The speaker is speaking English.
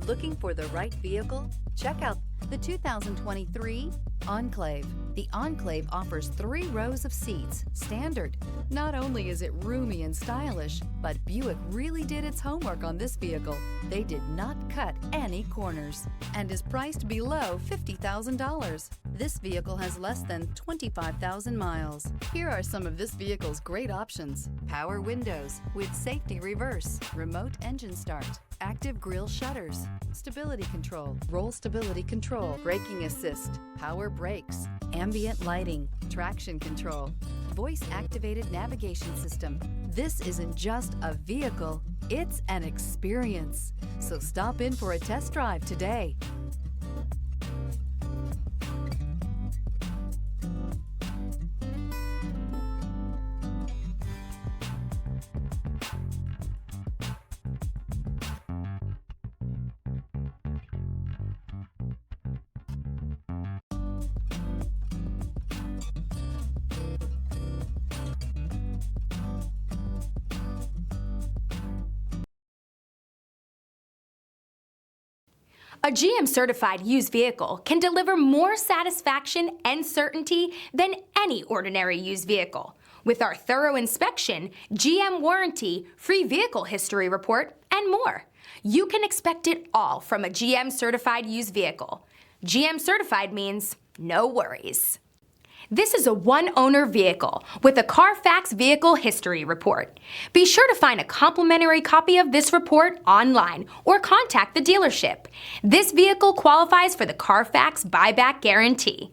Looking for the right vehicle? Check out the 2023 Enclave. The Enclave offers 3 rows of seats, standard. Not only is it roomy and stylish, but Buick really did its homework on this vehicle. They did not cut any corners and is priced below $50,000. This vehicle has less than 25,000 miles. Here are some of this vehicle's great options: power windows with safety reverse, remote engine start, active grille shutters, stability control, roll stability control, braking assist, power brakes, ambient lighting, traction control, voice-activated navigation system. This isn't just a vehicle, it's an experience. So stop in for a test drive today. A GM-certified used vehicle can deliver more satisfaction and certainty than any ordinary used vehicle. With our thorough inspection, GM warranty, free vehicle history report, and more. You can expect it all from a GM-certified used vehicle. GM-certified means no worries. This is a one-owner vehicle with a Carfax Vehicle History Report. Be sure to find a complimentary copy of this report online or contact the dealership. This vehicle qualifies for the Carfax Buyback Guarantee.